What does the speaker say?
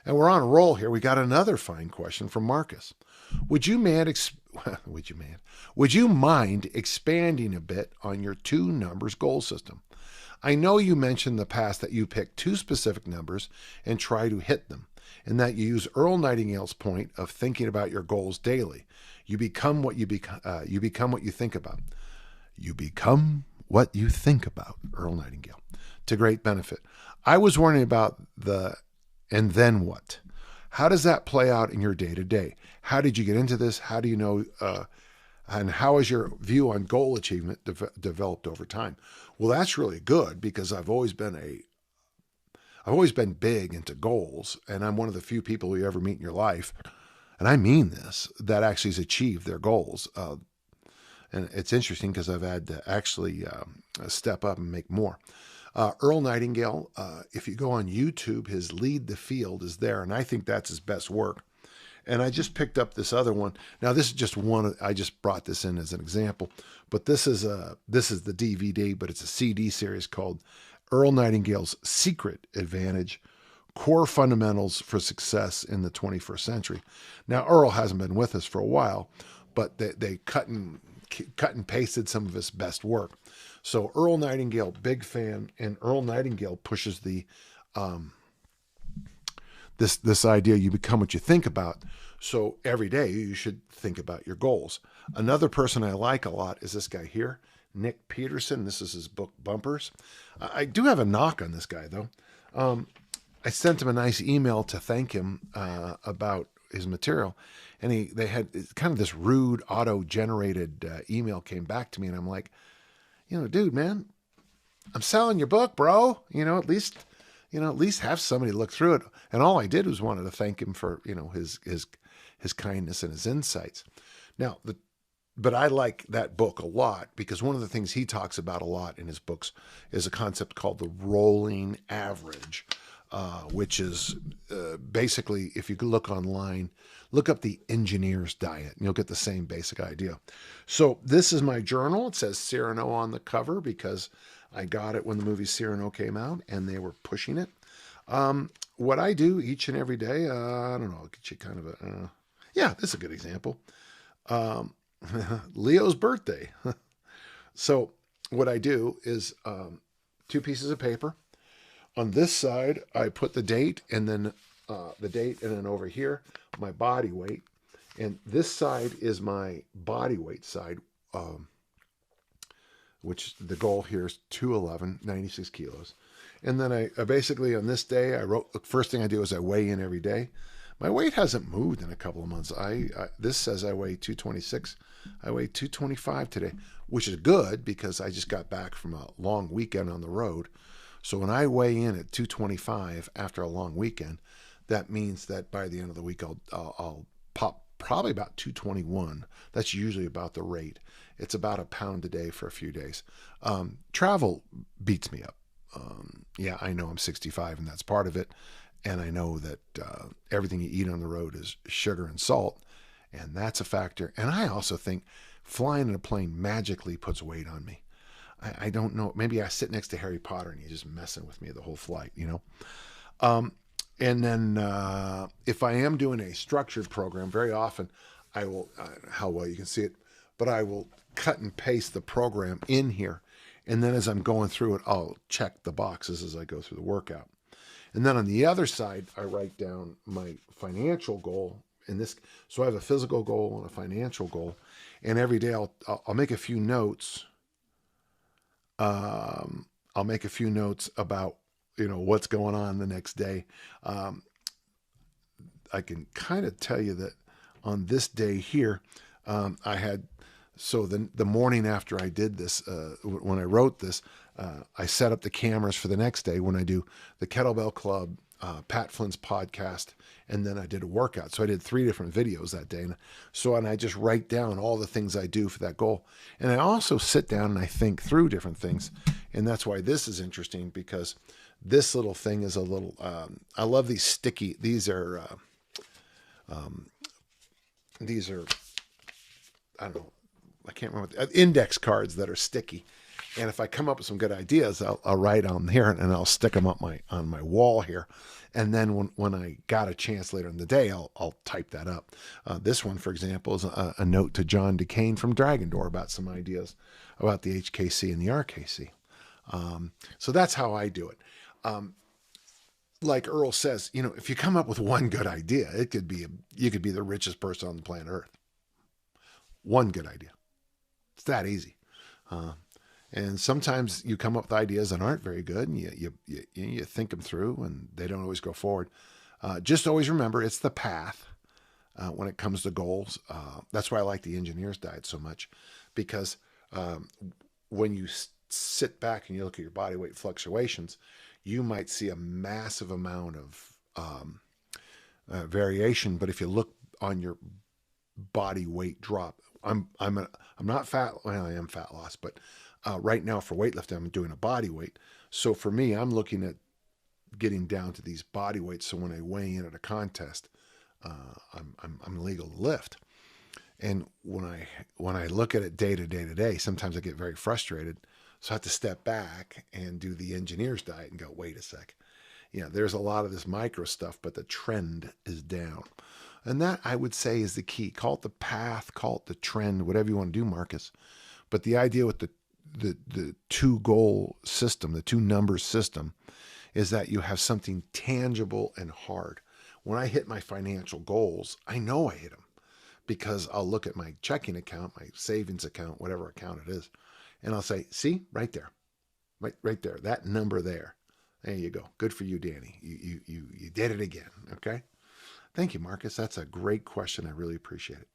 And we're on a roll here. We got another fine question from Marcus. Would you mind expanding a bit on your two numbers goal system? I know you mentioned in the past that you pick two specific numbers and try to hit them, and that you use Earl Nightingale's point of thinking about your goals daily. You become what you become. You become what you think about. You become what you think about. Earl Nightingale, to great benefit. I was wondering about the and then what. How does that play out in your day to day? How did you get into this? How do you know? And how has your view on goal achievement developed over time? Well, that's really good because I've always been big into goals, and I'm one of the few people you ever meet in your life, and I mean this, that actually has achieved their goals. And it's interesting because I've had to actually step up and make more. Earl Nightingale, if you go on YouTube, his Lead the Field is there, and I think that's his best work. And I just picked up this other one. Now, this is just one. I just brought this in as an example, but this is the DVD, but it's a CD series called Earl Nightingale's Secret Advantage: Core Fundamentals for Success in the 21st Century. Now, Earl hasn't been with us for a while, but they cut and pasted some of his best work. So Earl Nightingale, big fan, and Earl Nightingale pushes the this idea you become what you think about. So every day you should think about your goals. Another person I like a lot is this guy here, Nick Peterson. This is his book Bumpers. I do have a knock on this guy though. I sent him a nice email to thank him about his material, and they had kind of this rude auto-generated email came back to me, and I'm like, dude, man, I'm selling your book, bro. At least have somebody look through it. And all I did was wanted to thank him for, his kindness and his insights. Now, but I like that book a lot because one of the things he talks about a lot in his books is a concept called the rolling average, which is basically, if you could look online, look up the engineer's diet, and you'll get the same basic idea. So this is my journal. It says Cyrano on the cover because I got it when the movie Cyrano came out and they were pushing it. What I do each and every day, I don't know, I'll get you kind of this is a good example. Leo's birthday. So what I do is two pieces of paper. On this side, I put the date and then over here, my body weight. And this side is my body weight side, which the goal here is 211, 96 kilos. And then I basically on this day, the first thing I do is I weigh in every day. My weight hasn't moved in a couple of months. This says I weigh 226. I weigh 225 today, which is good because I just got back from a long weekend on the road. So when I weigh in at 225 after a long weekend, that means that by the end of the week, I'll pop probably about 221. That's usually about the rate. It's about a pound a day for a few days. Travel beats me up. I know I'm 65 and that's part of it. And I know that everything you eat on the road is sugar and salt. And that's a factor. And I also think flying in a plane magically puts weight on me. I don't know. Maybe I sit next to Harry Potter and he's just messing with me the whole flight, And then if I am doing a structured program, very often I will, how well you can see it, but I will cut and paste the program in here. And then as I'm going through it, I'll check the boxes as I go through the workout. And then on the other side, I write down my financial goal in this. So I have a physical goal and a financial goal. And every day I'll make a few notes. I'll make a few notes about, what's going on the next day. I can kind of tell you that on this day here, I had, so the morning after I did this, when I wrote this, I set up the cameras for the next day when I do the Kettlebell Club, Pat Flynn's podcast, and then I did a workout. So I did 3 different videos that day. And I just write down all the things I do for that goal. And I also sit down and I think through different things. And that's why this is interesting because this little thing is a little, I love these sticky, these are, I don't know, I can't remember, index cards that are sticky. And if I come up with some good ideas, I'll write on here and I'll stick them up on my wall here. And then when I got a chance later in the day, I'll type that up. This one, for example, is a note to John DeCane from Dragon Door about some ideas about the HKC and the RKC. So that's how I do it. Like Earl says, if you come up with one good idea, you could be the richest person on the planet Earth. One good idea. It's that easy. And sometimes you come up with ideas that aren't very good, and you think them through, and they don't always go forward. Just always remember, it's the path when it comes to goals. That's why I like the engineer's diet so much, because when you sit back and you look at your body weight fluctuations, you might see a massive amount of variation. But if you look on your body weight drop, I'm not fat. Well, I am fat loss, but right now for weightlifting, I'm doing a body weight. So for me, I'm looking at getting down to these body weights. So when I weigh in at a contest, I'm legal to lift. And when I look at it day to day, sometimes I get very frustrated. So I have to step back and do the engineer's diet and go, wait a sec. There's a lot of this micro stuff, but the trend is down. And that, I would say, is the key. Call it the path, call it the trend, whatever you want to do, Marcus. But the idea with the two goal system, the two numbers system, is that you have something tangible and hard. When I hit my financial goals, I know I hit them because I'll look at my checking account, my savings account, whatever account it is, and I'll say, see, right there, right there, that number there. There you go. Good for you, Danny. You did it again. Okay. Thank you, Marcus. That's a great question. I really appreciate it.